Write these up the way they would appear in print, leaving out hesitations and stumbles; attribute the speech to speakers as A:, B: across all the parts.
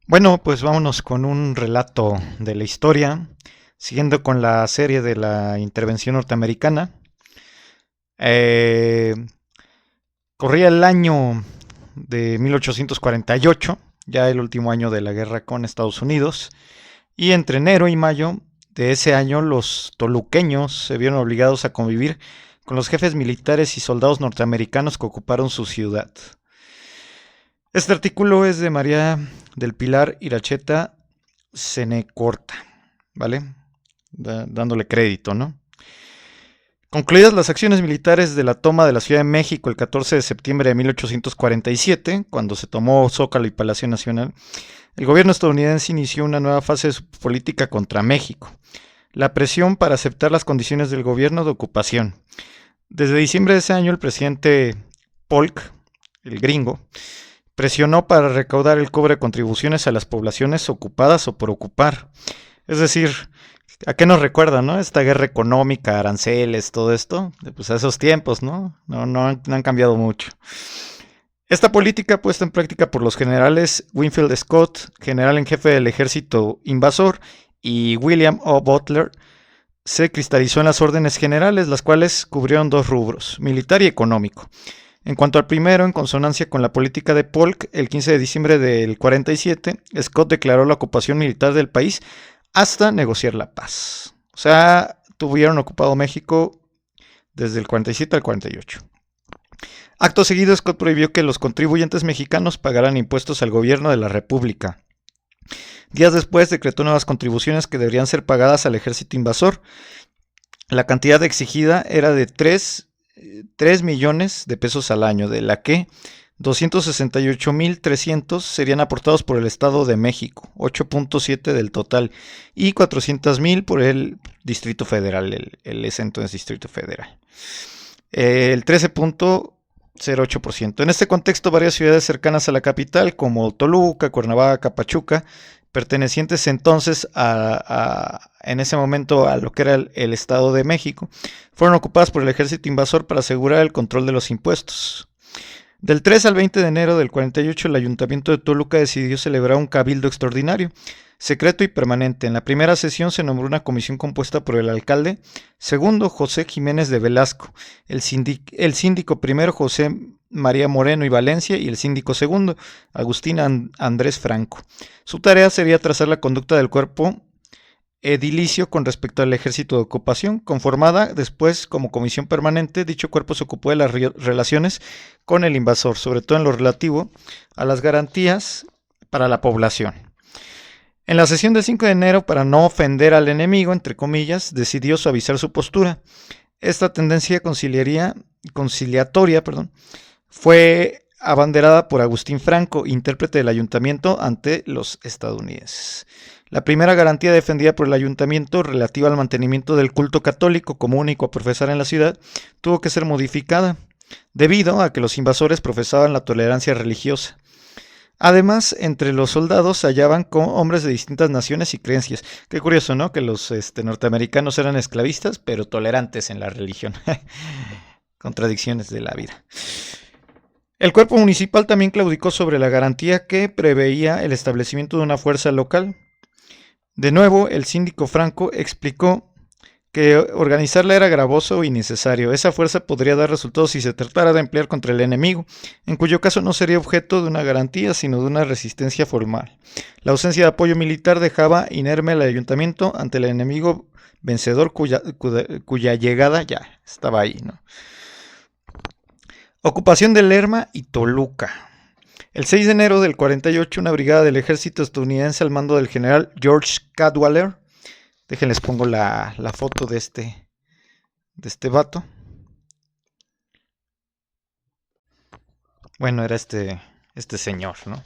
A: Bueno, pues vámonos con un relato de la historia, siguiendo con la serie de la intervención norteamericana. Eh, Corría el año de 1848, ya el último año de la guerra con Estados Unidos, y entre enero y mayo de ese año los toluqueños se vieron obligados a convivir con los jefes militares y soldados norteamericanos que ocuparon su ciudad. Este artículo es de María del Pilar Iracheta Cenecorta, ¿vale? Dándole crédito, ¿no? Concluidas las acciones militares de la toma de la Ciudad de México el 14 de septiembre de 1847, cuando se tomó Zócalo y Palacio Nacional, el gobierno estadounidense inició una nueva fase de su política contra México, la presión para aceptar las condiciones del gobierno de ocupación. Desde diciembre de ese año, el presidente Polk, el gringo, presionó para recaudar el cobro de contribuciones a las poblaciones ocupadas o por ocupar. Es decir, ¿a qué nos recuerda, no? Esta guerra económica, aranceles, todo esto, pues a esos tiempos, ¿no? No han cambiado mucho. Esta política puesta en práctica por los generales Winfield Scott, general en jefe del ejército invasor, y William O. Butler, se cristalizó en las órdenes generales, las cuales cubrieron dos rubros, militar y económico. En cuanto al primero, en consonancia con la política de Polk, el 15 de diciembre del 47, Scott declaró la ocupación militar del país hasta negociar la paz. O sea, tuvieron ocupado México desde el 47 al 48. Acto seguido, Scott prohibió que los contribuyentes mexicanos pagaran impuestos al gobierno de la República. Días después, decretó nuevas contribuciones que deberían ser pagadas al ejército invasor. La cantidad exigida era de 3 millones de pesos al año, de la que 268.300 serían aportados por el Estado de México, 8.7 del total, y 400.000 por el Distrito Federal, el ese entonces Distrito Federal. El 13.08%. En este contexto, varias ciudades cercanas a la capital, como Toluca, Cuernavaca, Pachuca, pertenecientes entonces en ese momento a lo que era el Estado de México, fueron ocupadas por el ejército invasor para asegurar el control de los impuestos. Del 3 al 20 de enero del 48, el Ayuntamiento de Toluca decidió celebrar un cabildo extraordinario, secreto y permanente. En la primera sesión se nombró una comisión compuesta por el alcalde segundo, José Jiménez de Velasco, el síndico primero, José María Moreno y Valencia, y el síndico segundo, Agustín Andrés Franco. Su tarea sería trazar la conducta del cuerpo edilicio con respecto al ejército de ocupación. Conformada después como comisión permanente, dicho cuerpo se ocupó de las relaciones con el invasor, sobre todo en lo relativo a las garantías para la población. En la sesión del 5 de enero, para no ofender al enemigo, entre comillas, decidió suavizar su postura. Esta tendencia conciliatoria fue abanderada por Agustín Franco, intérprete del ayuntamiento ante los estadounidenses. La primera garantía defendida por el ayuntamiento relativa al mantenimiento del culto católico como único a profesar en la ciudad tuvo que ser modificada, debido a que los invasores profesaban la tolerancia religiosa. Además, entre los soldados se hallaban con hombres de distintas naciones y creencias. Qué curioso, ¿no? Que los norteamericanos eran esclavistas, pero tolerantes en la religión. Contradicciones de la vida. El cuerpo municipal también claudicó sobre la garantía que preveía el establecimiento de una fuerza local. De nuevo, el síndico Franco explicó que organizarla era gravoso y necesario. Esa fuerza podría dar resultados si se tratara de emplear contra el enemigo, en cuyo caso no sería objeto de una garantía, sino de una resistencia formal. La ausencia de apoyo militar dejaba inerme al ayuntamiento ante el enemigo vencedor cuya llegada ya estaba ahí, ¿no? Ocupación de Lerma y Toluca. El 6 de enero del 48, una brigada del ejército estadounidense al mando del general George Cadwalader. Déjenles pongo la foto de este vato. Bueno, era este señor, ¿no?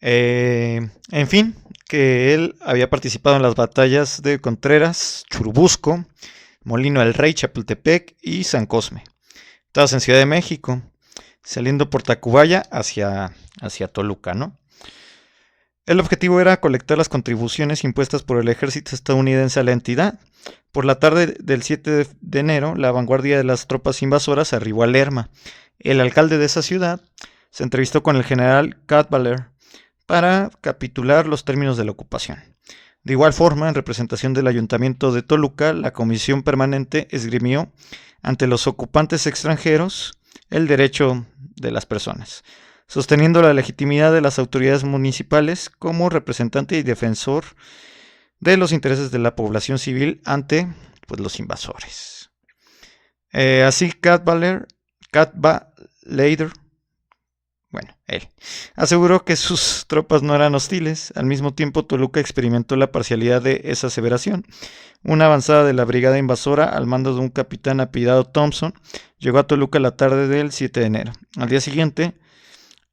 A: En fin, que él había participado en las batallas de Contreras, Churubusco, Molino del Rey, Chapultepec y San Cosme. Todas en Ciudad de México, saliendo por Tacubaya hacia Toluca, ¿no? El objetivo era colectar las contribuciones impuestas por el ejército estadounidense a la entidad. Por la tarde del 7 de enero, la vanguardia de las tropas invasoras arribó a Lerma. El alcalde de esa ciudad se entrevistó con el general Cadwalader para capitular los términos de la ocupación. De igual forma, en representación del Ayuntamiento de Toluca, la Comisión Permanente esgrimió ante los ocupantes extranjeros el derecho de las personas, sosteniendo la legitimidad de las autoridades municipales como representante y defensor de los intereses de la población civil ante los invasores. Así Cadwallader, él aseguró que sus tropas no eran hostiles. Al mismo tiempo, Toluca experimentó la parcialidad de esa aseveración. Una avanzada de la brigada invasora, al mando de un capitán apellidado Thompson, llegó a Toluca la tarde del 7 de enero. Al día siguiente,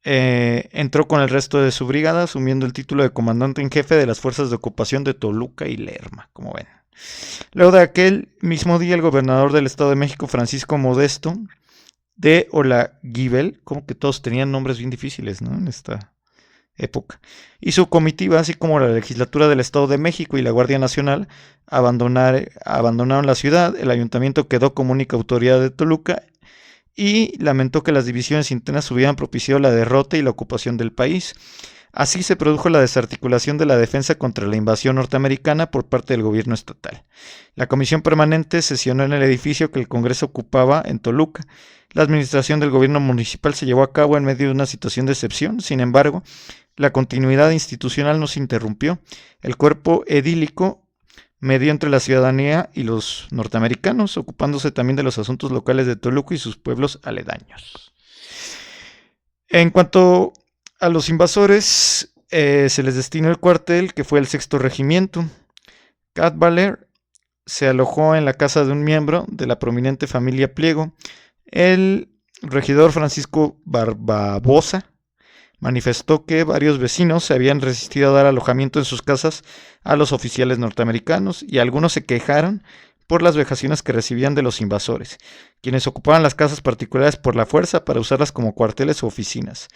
A: entró con el resto de su brigada, asumiendo el título de comandante en jefe de las fuerzas de ocupación de Toluca y Lerma, como ven. Luego de aquel mismo día, el gobernador del Estado de México, Francisco Modesto de Olaguibel, como que todos tenían nombres bien difíciles, ¿no? En esta época, y su comitiva, así como la legislatura del Estado de México y la Guardia Nacional, abandonaron la ciudad. El ayuntamiento quedó como única autoridad de Toluca y lamentó que las divisiones internas hubieran propiciado la derrota y la ocupación del país. Así se produjo la desarticulación de la defensa contra la invasión norteamericana por parte del gobierno estatal. La comisión permanente sesionó en el edificio que el Congreso ocupaba en Toluca. La administración del gobierno municipal se llevó a cabo en medio de una situación de excepción. Sin embargo, la continuidad institucional no se interrumpió. El cuerpo edílico medió entre la ciudadanía y los norteamericanos, ocupándose también de los asuntos locales de Toluca y sus pueblos aledaños. En cuanto a los invasores, se les destinó el cuartel, que fue el 6º Regimiento. Cadwallader se alojó en la casa de un miembro de la prominente familia Pliego. El regidor Francisco Barbabosa manifestó que varios vecinos se habían resistido a dar alojamiento en sus casas a los oficiales norteamericanos, y algunos se quejaron por las vejaciones que recibían de los invasores, quienes ocupaban las casas particulares por la fuerza para usarlas como cuarteles o oficinas.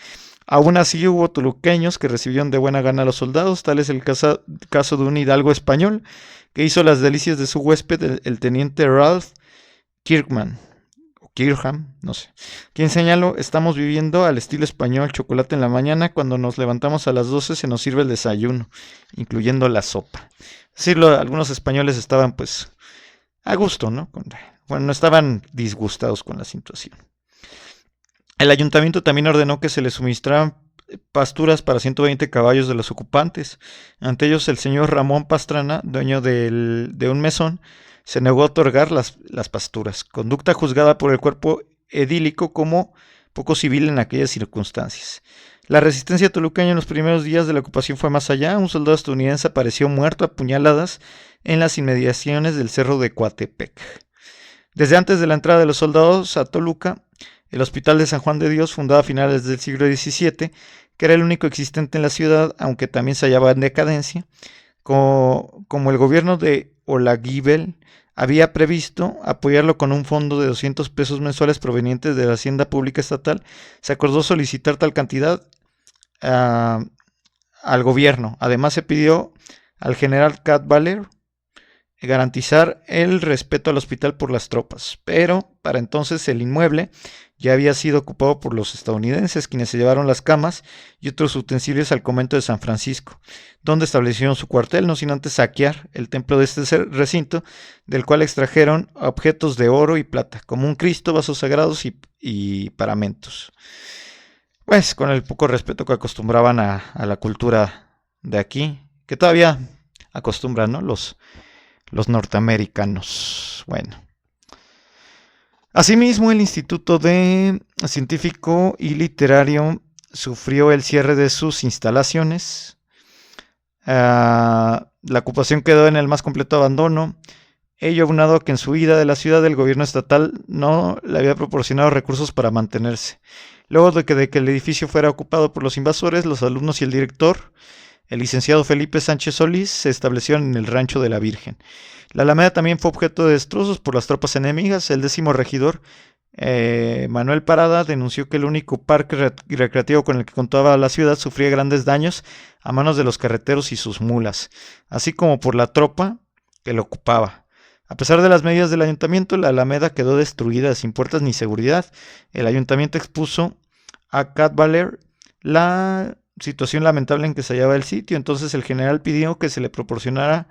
A: Aún así, hubo toluqueños que recibieron de buena gana a los soldados. Tal es el caso de un hidalgo español que hizo las delicias de su huésped, el teniente Ralph Kirkham, no sé, quien señaló: estamos viviendo al estilo español, chocolate en la mañana, cuando nos levantamos a las 12 se nos sirve el desayuno, incluyendo la sopa. Es decir, algunos españoles estaban a gusto, ¿no? No estaban disgustados con la situación. El ayuntamiento también ordenó que se les suministraran pasturas para 120 caballos de los ocupantes. Ante ellos, el señor Ramón Pastrana, dueño de un mesón, se negó a otorgar las pasturas, conducta juzgada por el cuerpo edílico como poco civil en aquellas circunstancias. La resistencia toluqueña en los primeros días de la ocupación fue más allá. Un soldado estadounidense apareció muerto a puñaladas en las inmediaciones del cerro de Coatepec. Desde antes de la entrada de los soldados a Toluca, el Hospital de San Juan de Dios, fundado a finales del siglo XVII, que era el único existente en la ciudad, aunque también se hallaba en decadencia, como el gobierno de Olaguibel había previsto apoyarlo con un fondo de 200 pesos mensuales provenientes de la Hacienda Pública Estatal, se acordó solicitar tal cantidad al gobierno. Además, se pidió al general Cadwallader garantizar el respeto al hospital por las tropas, pero para entonces el inmueble ya había sido ocupado por los estadounidenses, quienes se llevaron las camas y otros utensilios al convento de San Francisco, donde establecieron su cuartel, no sin antes saquear el templo de este recinto, del cual extrajeron objetos de oro y plata, como un Cristo, vasos sagrados y paramentos. Pues con el poco respeto que acostumbraban a la cultura de aquí, que todavía acostumbran, ¿no?, los norteamericanos. Bueno. Asimismo, el Instituto Científico y Literario sufrió el cierre de sus instalaciones. La ocupación quedó en el más completo abandono. Ello aunado a que en su huida de la ciudad el gobierno estatal no le había proporcionado recursos para mantenerse. Luego de que el edificio fuera ocupado por los invasores, los alumnos y el director, el licenciado Felipe Sánchez Solís, se establecieron en el Rancho de la Virgen. La Alameda también fue objeto de destrozos por las tropas enemigas. El 10º regidor, Manuel Parada, denunció que el único parque recreativo con el que contaba la ciudad sufría grandes daños a manos de los carreteros y sus mulas, así como por la tropa que lo ocupaba. A pesar de las medidas del ayuntamiento, la Alameda quedó destruida sin puertas ni seguridad. El ayuntamiento expuso a Cadwallader la situación lamentable en que se hallaba el sitio. Entonces el general pidió que se le proporcionara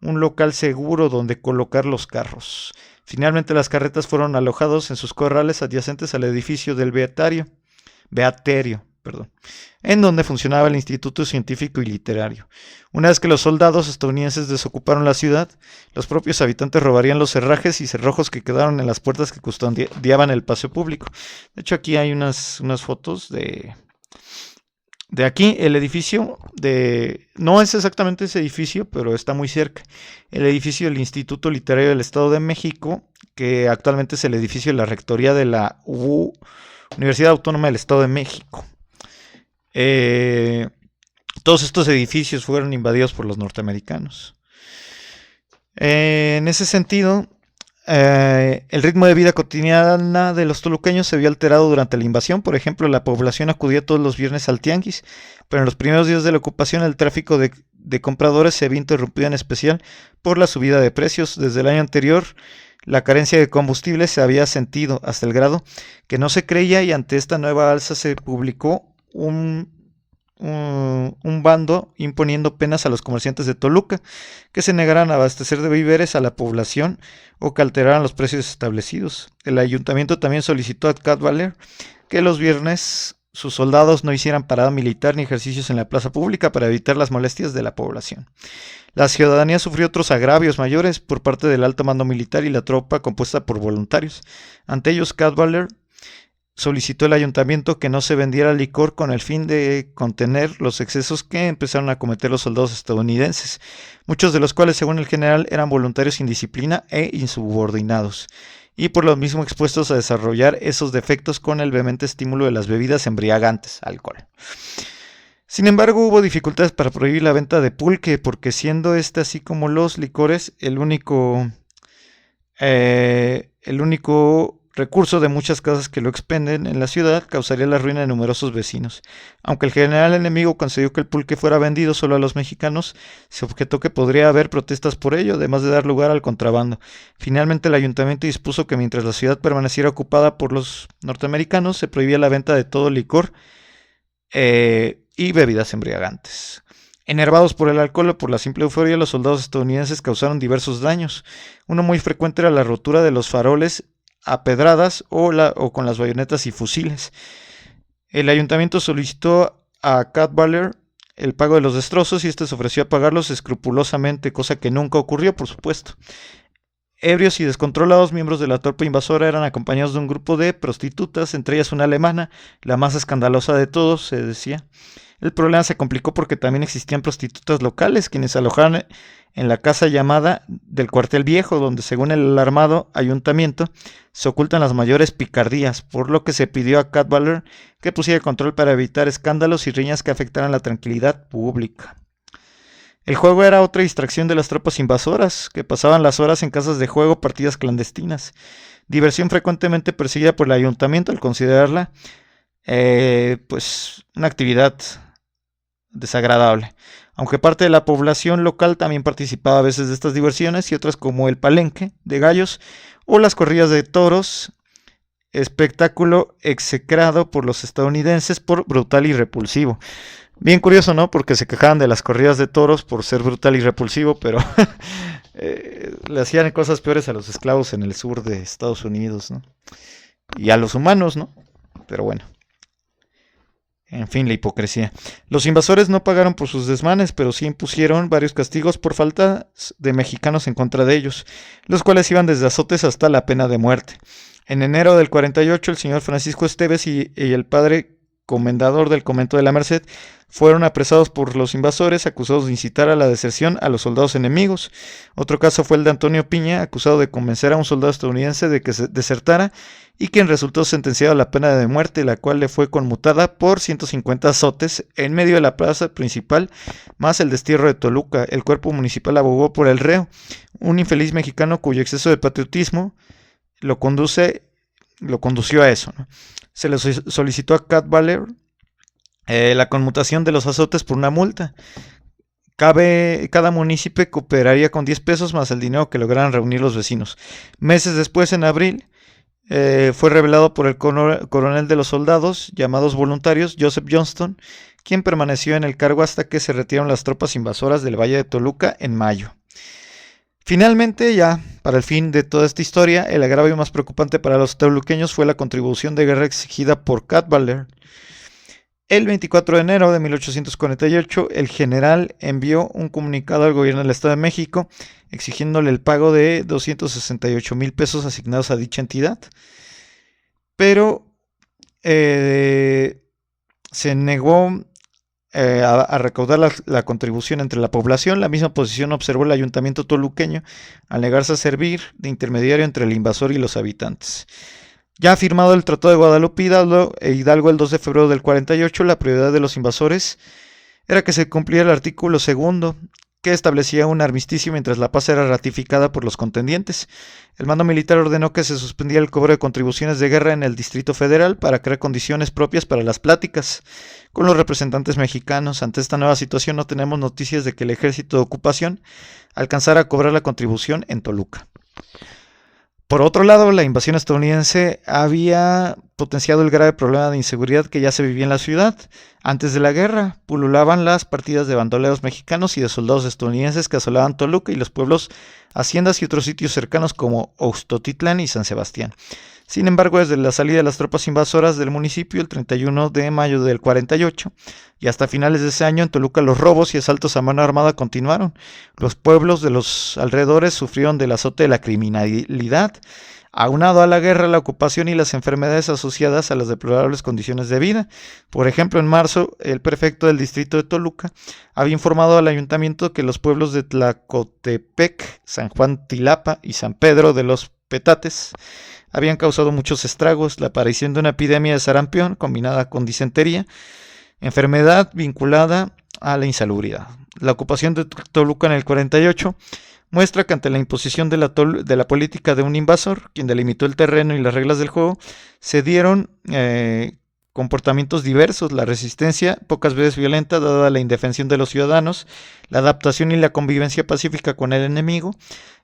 A: un local seguro donde colocar los carros. Finalmente las carretas fueron alojados en sus corrales adyacentes al edificio del Beaterio, en donde funcionaba el Instituto Científico y Literario. Una vez que los soldados estadounidenses desocuparon la ciudad, los propios habitantes robarían los herrajes y cerrojos que quedaron en las puertas que custodiaban el paseo público. De hecho, aquí hay unas fotos de aquí. El edificio no es exactamente ese edificio, pero está muy cerca. El edificio del Instituto Literario del Estado de México, que actualmente es el edificio de la Rectoría de la Universidad Autónoma del Estado de México. Todos estos edificios fueron invadidos por los norteamericanos. En ese sentido, el ritmo de vida cotidiana de los toluqueños se vio alterado durante la invasión. Por ejemplo, la población acudía todos los viernes al tianguis, pero en los primeros días de la ocupación el tráfico de compradores se había interrumpido, en especial por la subida de precios. Desde el año anterior, la carencia de combustible se había sentido hasta el grado que no se creía, y ante esta nueva alza se publicó un bando imponiendo penas a los comerciantes de Toluca que se negaran a abastecer de víveres a la población o que alteraran los precios establecidos. El ayuntamiento también solicitó a Cadwalader que los viernes sus soldados no hicieran parada militar ni ejercicios en la plaza pública para evitar las molestias de la población. La ciudadanía sufrió otros agravios mayores por parte del alto mando militar y la tropa compuesta por voluntarios. Ante ellos, Cadwalader solicitó al ayuntamiento que no se vendiera licor con el fin de contener los excesos que empezaron a cometer los soldados estadounidenses, muchos de los cuales, según el general, eran voluntarios sin disciplina e insubordinados, y por lo mismo expuestos a desarrollar esos defectos con el vehemente estímulo de las bebidas embriagantes, alcohol. Sin embargo, hubo dificultades para prohibir la venta de pulque, porque siendo este, así como los licores, el único recurso de muchas casas que lo expenden en la ciudad, causaría la ruina de numerosos vecinos. Aunque el general enemigo concedió que el pulque fuera vendido solo a los mexicanos, se objetó que podría haber protestas por ello, además de dar lugar al contrabando. Finalmente el ayuntamiento dispuso que mientras la ciudad permaneciera ocupada por los norteamericanos, se prohibía la venta de todo licor y bebidas embriagantes. Enervados por el alcohol o por la simple euforia, los soldados estadounidenses causaron diversos daños. Uno muy frecuente era la rotura de los faroles a pedradas o con las bayonetas y fusiles. El ayuntamiento solicitó a Cadwalader el pago de los destrozos y este se ofreció a pagarlos escrupulosamente, cosa que nunca ocurrió, por supuesto. Ebrios y descontrolados, miembros de la tropa invasora eran acompañados de un grupo de prostitutas, entre ellas una alemana, la más escandalosa de todos, se decía. El problema se complicó porque también existían prostitutas locales, quienes se alojaban en la casa llamada del Cuartel Viejo, donde según el alarmado ayuntamiento se ocultan las mayores picardías, por lo que se pidió a Cadwalader que pusiera control para evitar escándalos y riñas que afectaran la tranquilidad pública. El juego era otra distracción de las tropas invasoras, que pasaban las horas en casas de juego, partidas clandestinas, diversión frecuentemente perseguida por el ayuntamiento al considerarla una actividad desagradable. Aunque parte de la población local también participaba a veces de estas diversiones y otras como el palenque de gallos o las corridas de toros, espectáculo execrado por los estadounidenses por brutal y repulsivo. Bien curioso, ¿no? Porque se quejaban de las corridas de toros por ser brutal y repulsivo, pero le hacían cosas peores a los esclavos en el sur de Estados Unidos, ¿no? Y a los humanos, ¿no? Pero bueno. En fin, la hipocresía. Los invasores no pagaron por sus desmanes, pero sí impusieron varios castigos por falta de mexicanos en contra de ellos, los cuales iban desde azotes hasta la pena de muerte. En enero del 48, el señor Francisco Esteves y el padre comendador del convento de la Merced fueron apresados por los invasores, acusados de incitar a la deserción a los soldados enemigos. Otro caso fue el de Antonio Piña, acusado de convencer a un soldado estadounidense de que se desertara y quien resultó sentenciado a la pena de muerte, la cual le fue conmutada por 150 azotes en medio de la plaza principal, más el destierro de Toluca. El cuerpo municipal abogó por el reo, un infeliz mexicano cuyo exceso de patriotismo lo condució a eso, ¿no? Se le solicitó a Cadwalader la conmutación de los azotes por una multa. Cada municipio cooperaría con 10 pesos más el dinero que lograran reunir los vecinos. Meses después, en abril, fue revelado por el coronel de los soldados, llamados voluntarios, Joseph Johnston, quien permaneció en el cargo hasta que se retiraron las tropas invasoras del Valle de Toluca en mayo. Finalmente, ya para el fin de toda esta historia, el agravio más preocupante para los toluqueños fue la contribución de guerra exigida por Cadwalader. El 24 de enero de 1848, el general envió un comunicado al gobierno del Estado de México exigiéndole el pago de 268,000 pesos asignados a dicha entidad, pero se negó a recaudar la contribución entre la población. La misma posición observó el ayuntamiento toluqueño al negarse a servir de intermediario entre el invasor y los habitantes. Ya firmado el Tratado de Guadalupe Hidalgo el 2 de febrero del 48, la prioridad de los invasores era que se cumpliera el artículo 2, que establecía un armisticio mientras la paz era ratificada por los contendientes. El mando militar ordenó que se suspendiera el cobro de contribuciones de guerra en el Distrito Federal para crear condiciones propias para las pláticas con los representantes mexicanos. Ante esta nueva situación no tenemos noticias de que el ejército de ocupación alcanzara a cobrar la contribución en Toluca. Por otro lado, la invasión estadounidense había potenciado el grave problema de inseguridad que ya se vivía en la ciudad. Antes de la guerra, pululaban las partidas de bandoleros mexicanos y de soldados estadounidenses que asolaban Toluca y los pueblos, haciendas y otros sitios cercanos como Oxtotitlán y San Sebastián. Sin embargo, desde la salida de las tropas invasoras del municipio el 31 de mayo del 48 y hasta finales de ese año en Toluca los robos y asaltos a mano armada continuaron. Los pueblos de los alrededores sufrieron del azote de la criminalidad, aunado a la guerra, la ocupación y las enfermedades asociadas a las deplorables condiciones de vida. Por ejemplo, en marzo, el prefecto del distrito de Toluca había informado al ayuntamiento que los pueblos de Tlacotepec, San Juan Tilapa y San Pedro de los Petates habían causado muchos estragos. La aparición de una epidemia de sarampión combinada con disentería, enfermedad vinculada a la insalubridad. La ocupación de Toluca en el 48 muestra que ante la imposición de la política de un invasor, quien delimitó el terreno y las reglas del juego, se dieron comportamientos diversos: la resistencia, pocas veces violenta, dada la indefensión de los ciudadanos, la adaptación y la convivencia pacífica con el enemigo,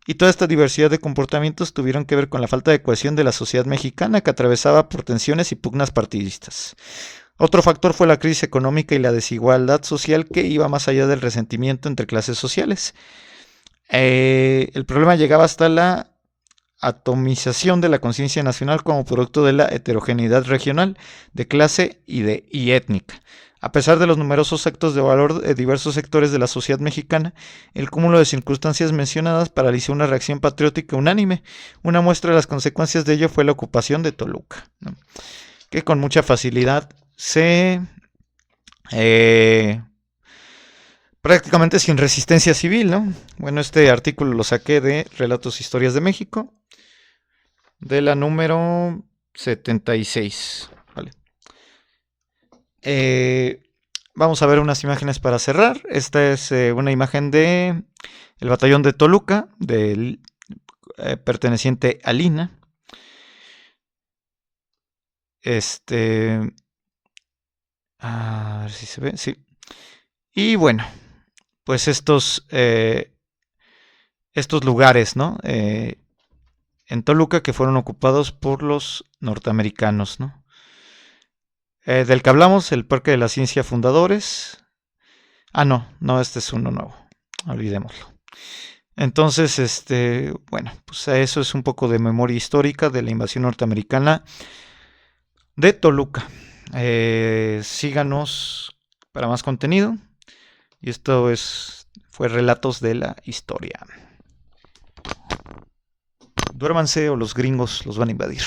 A: y toda esta diversidad de comportamientos tuvieron que ver con la falta de cohesión de la sociedad mexicana, que atravesaba por tensiones y pugnas partidistas. Otro factor fue la crisis económica y la desigualdad social, que iba más allá del resentimiento entre clases sociales. El problema llegaba hasta la atomización de la conciencia nacional como producto de la heterogeneidad regional, de clase y étnica. A pesar de los numerosos actos de valor de diversos sectores de la sociedad mexicana, el cúmulo de circunstancias mencionadas paralizó una reacción patriótica unánime. Una muestra de las consecuencias de ello fue la ocupación de Toluca, ¿no?, que con mucha facilidad prácticamente sin resistencia civil, ¿no? Bueno, este artículo lo saqué de Relatos e Historias de México, de la número 76. Vale. Vamos a ver unas imágenes para cerrar. Esta es una imagen de el batallón de Toluca, perteneciente a Lina. A ver si se ve, sí. Y bueno, pues estos lugares, ¿no?, en Toluca, que fueron ocupados por los norteamericanos, ¿no? Del que hablamos, el Parque de la Ciencia Fundadores. No, este es uno nuevo, olvidémoslo. Entonces, bueno, pues eso es un poco de memoria histórica de la invasión norteamericana de Toluca. Síganos para más contenido. Y esto fue Relatos de la Historia. Duérmanse o los gringos los van a invadir.